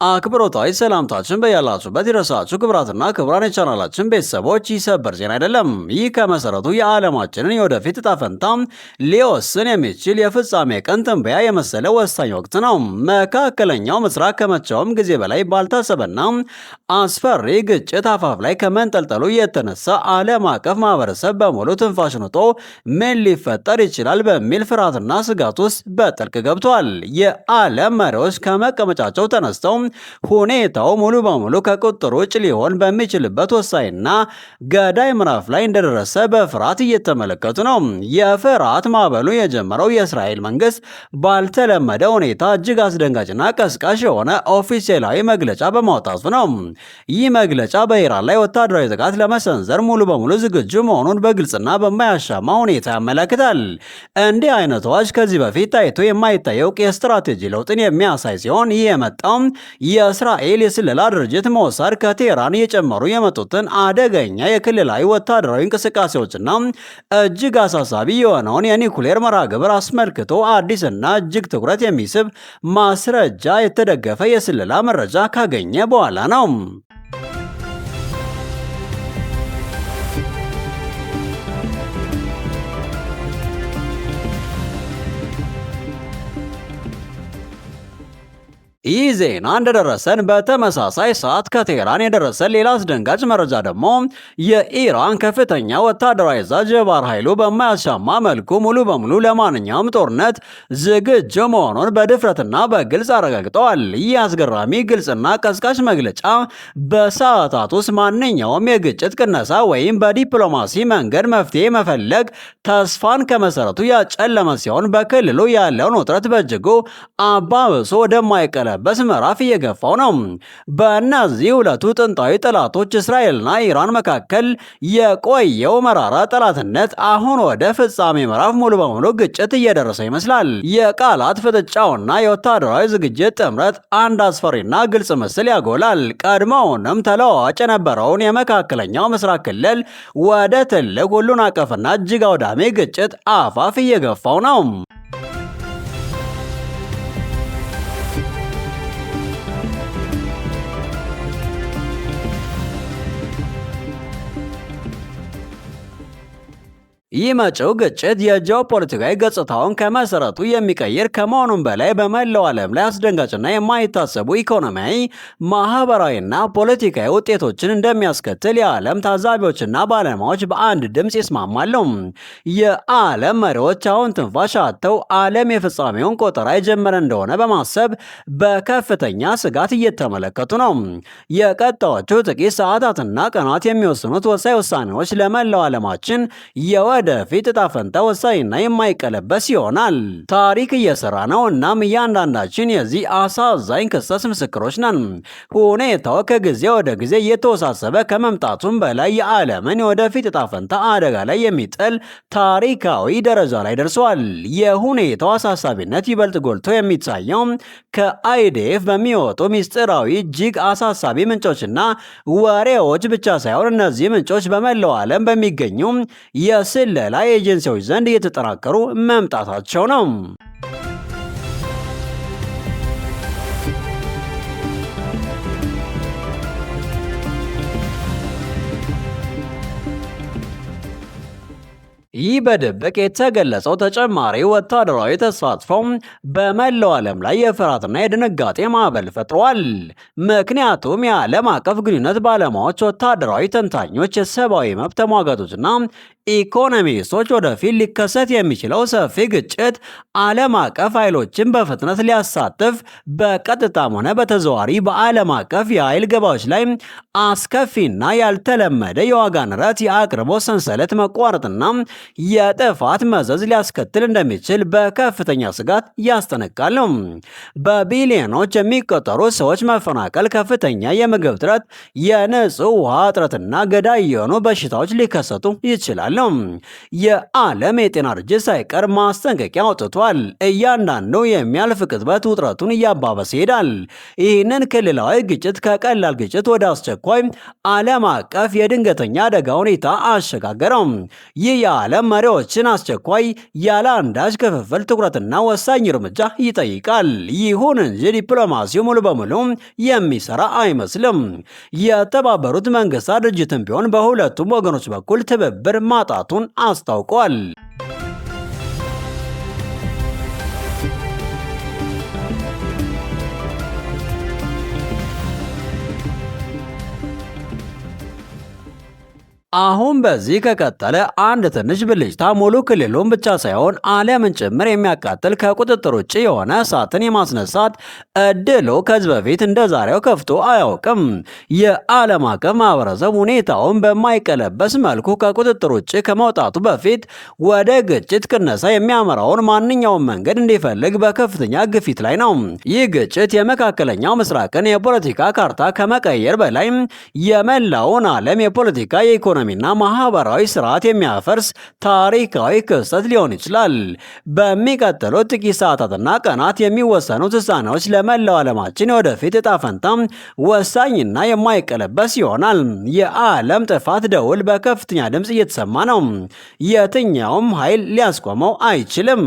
አክብሮታዊ ሰላምታችን በያላችሁበት ይድረሳችሁ ክቡራትና ክቡራን የቻናላችን ቤተሰቦች፣ ይህ ሰበር ዜና አይደለም። ይህ ከመሰረቱ የዓለማችንን የወደፊት ዕጣ ፈንታ ሊወስን የሚችል የፍጻሜ ቀን ትንበያ የመሰለ ወሳኝ ወቅት ነው። መካከለኛው ምስራቅ ከመቼውም ጊዜ በላይ ባልታሰበና አስፈሪ ግጭት አፋፍ ላይ ከመንጠልጠሉ የተነሳ ዓለም አቀፍ ማህበረሰብ በሙሉ ትንፋሽን ውጦ ምን ሊፈጠር ይችላል በሚል ፍርሃትና ስጋት ውስጥ በጥልቅ ገብቷል። የዓለም መሪዎች ከመቀመጫቸው ተነስተው ሁኔታው ሙሉ በሙሉ ከቁጥጥር ውጭ ሊሆን በሚችልበት ወሳኝና ገዳይ ምዕራፍ ላይ እንደደረሰ በፍርሃት እየተመለከቱ ነው። የፍርሃት ማዕበሉ የጀመረው የእስራኤል መንግስት ባልተለመደ ሁኔታ እጅግ አስደንጋጭና ቀስቃሽ የሆነ ኦፊሴላዊ መግለጫ በማውጣቱ ነው። ይህ መግለጫ በኢራን ላይ ወታደራዊ ጥቃት ለመሰንዘር ሙሉ በሙሉ ዝግጁ መሆኑን በግልጽና በማያሻማ ሁኔታ ያመለክታል። እንዲህ አይነቱ አዋጅ ከዚህ በፊት ታይቶ የማይታየው የስትራቴጂ ለውጥን የሚያሳይ ሲሆን ይህ የመጣው የእስራኤል የስለላ ድርጅት ሞሳድ ከቴህራን እየጨመሩ የመጡትን አደገኛ የክልላዊ ወታደራዊ እንቅስቃሴዎችና እጅግ አሳሳቢ የሆነውን የኒኩሌር መርሃ ግብር አስመልክቶ አዲስና እጅግ ትኩረት የሚስብ ማስረጃ የተደገፈ የስለላ መረጃ ካገኘ በኋላ ነው። ይህ ዜና እንደደረሰን በተመሳሳይ ሰዓት ከቴህራን የደረሰን ሌላ አስደንጋጭ መረጃ ደግሞ የኢራን ከፍተኛ ወታደራዊ አዛዥ የባህር ኃይሉ በማያሻማ መልኩ ሙሉ በሙሉ ለማንኛውም ጦርነት ዝግጁ መሆኑን በድፍረትና በግልጽ አረጋግጠዋል። ይህ አስገራሚ ግልጽና ቀስቃሽ መግለጫ በሰዓታት ውስጥ ማንኛውም የግጭት ቅነሳ ወይም በዲፕሎማሲ መንገድ መፍትሄ መፈለግ ተስፋን ከመሰረቱ ያጨለመ ሲሆን በክልሉ ያለውን ውጥረት በእጅጉ አባብሶ ወደማይቀለ በስ ምዕራፍ እየገፋው ነው። በእነዚህ ሁለቱ ጥንታዊ ጠላቶች እስራኤልና ኢራን መካከል የቆየው መራራ ጠላትነት አሁን ወደ ፍጻሜ ምዕራፍ ሙሉ በሙሉ ግጭት እየደረሰ ይመስላል። የቃላት ፍጥጫውና የወታደራዊ ዝግጅት ጥምረት አንድ አስፈሪና ግልጽ ምስል ያጎላል። ቀድሞውንም ተለዋዋጭ የነበረውን የመካከለኛው ምስራቅ ክልል ወደ ትልቅ ሁሉን አቀፍና እጅግ አውዳሚ ግጭት አፋፍ እየገፋው ነው። ይህ መጪው ግጭት የጂኦፖለቲካዊ ገጽታውን ከመሰረቱ የሚቀይር ከመሆኑም በላይ በመላው ዓለም ላይ አስደንጋጭና የማይታሰቡ ኢኮኖሚያዊ፣ ማህበራዊና ፖለቲካዊ ውጤቶችን እንደሚያስከትል የዓለም ታዛቢዎችና ባለሙያዎች በአንድ ድምፅ ይስማማሉ። የዓለም መሪዎች አሁን ትንፋሽ አጥተው ዓለም የፍጻሜውን ቆጠራ የጀመረ እንደሆነ በማሰብ በከፍተኛ ስጋት እየተመለከቱ ነው። የቀጣዮቹ ጥቂት ሰዓታትና ቀናት የሚወስኑት ወሳኝ ውሳኔዎች ለመላው ዓለማችን ወደፊት ዕጣ ፈንታ ወሳኝና የማይቀለበስ ይሆናል። ታሪክ እየሰራ ነው። እናም እያንዳንዳችን የዚህ አሳዛኝ ክስተት ምስክሮች ነን። ሁኔታው ከጊዜ ወደ ጊዜ እየተወሳሰበ ከመምጣቱም በላይ የዓለምን የወደፊት ዕጣ ፈንታ አደጋ ላይ የሚጥል ታሪካዊ ደረጃ ላይ ደርሷል። የሁኔታው አሳሳቢነት ይበልጥ ጎልቶ የሚታየው ከአይዲኤፍ በሚወጡ ሚስጥራዊ እጅግ አሳሳቢ ምንጮችና ወሬዎች ብቻ ሳይሆን እነዚህ ምንጮች በመላው ዓለም በሚገኙ የስለላ ኤጀንሲዎች ዘንድ እየተጠናከሩ መምጣታቸው ነው። ይህ በድብቅ የተገለጸው ተጨማሪ ወታደራዊ ተሳትፎ በመላው ዓለም ላይ የፍርሃትና የድንጋጤ ማዕበል ፈጥሯል። ምክንያቱም የዓለም አቀፍ ግንኙነት ባለሙያዎች፣ ወታደራዊ ተንታኞች፣ የሰብአዊ መብት ተሟጋቾችና ኢኮኖሚስቶች ወደፊት ሊከሰት የሚችለው ሰፊ ግጭት ዓለም አቀፍ ኃይሎችን በፍጥነት ሊያሳትፍ በቀጥታም ሆነ በተዘዋዋሪ በዓለም አቀፍ የኃይል ገበያዎች ላይ አስከፊና ያልተለመደ የዋጋ ንረት፣ የአቅርቦት ሰንሰለት መቋረጥና የጥፋት መዘዝ ሊያስከትል እንደሚችል በከፍተኛ ስጋት ያስጠነቅቃል። በቢሊዮኖች የሚቆጠሩ ሰዎች መፈናቀል፣ ከፍተኛ የምግብ እጥረት፣ የንጹህ ውሃ እጥረትና ገዳይ የሆኑ በሽታዎች ሊከሰቱ ይችላሉ። ነው። የዓለም የጤና ድርጅት ሳይቀር ማስጠንቀቂያ አውጥቷል። እያንዳንዱ የሚያልፍ ቅጽበት ውጥረቱን እያባበሰ ይሄዳል። ይህንን ክልላዊ ግጭት ከቀላል ግጭት ወደ አስቸኳይ ዓለም አቀፍ የድንገተኛ አደጋ ሁኔታ አሸጋገረው። ይህ የዓለም መሪዎችን አስቸኳይ ያለ አንዳች ክፍፍል ትኩረትና ወሳኝ እርምጃ ይጠይቃል። ይሁን እንጂ ዲፕሎማሲው ሙሉ በሙሉ የሚሰራ አይመስልም። የተባበሩት መንግስታት ድርጅትም ቢሆን በሁለቱም ወገኖች በኩል ትብብር ማጣቱን አስታውቋል። አሁን በዚህ ከቀጠለ አንድ ትንሽ ብልጭታ ሙሉ ክልሉን ብቻ ሳይሆን ዓለምን ጭምር የሚያቃጥል ከቁጥጥር ውጭ የሆነ እሳትን የማስነሳት እድሉ ከዚህ በፊት እንደ ዛሬው ከፍቶ አያውቅም። የዓለም አቀፍ ማህበረሰብ ሁኔታውን በማይቀለበስ መልኩ ከቁጥጥር ውጭ ከመውጣቱ በፊት ወደ ግጭት ቅነሳ የሚያመራውን ማንኛውም መንገድ እንዲፈልግ በከፍተኛ ግፊት ላይ ነው። ይህ ግጭት የመካከለኛው ምስራቅን የፖለቲካ ካርታ ከመቀየር በላይ የመላውን ዓለም የፖለቲካ የኢኮኖሚና ማህበራዊ ስርዓት የሚያፈርስ ታሪካዊ ክስተት ሊሆን ይችላል። በሚቀጥሉት ጥቂት ሰዓታትና ቀናት የሚወሰኑት ውሳኔዎች ለመላው ዓለማችን የወደፊት ዕጣ ፈንታ ወሳኝና የማይቀለበስ ይሆናል። የዓለም ጥፋት ደውል በከፍተኛ ድምፅ እየተሰማ ነው። የትኛውም ኃይል ሊያስቆመው አይችልም።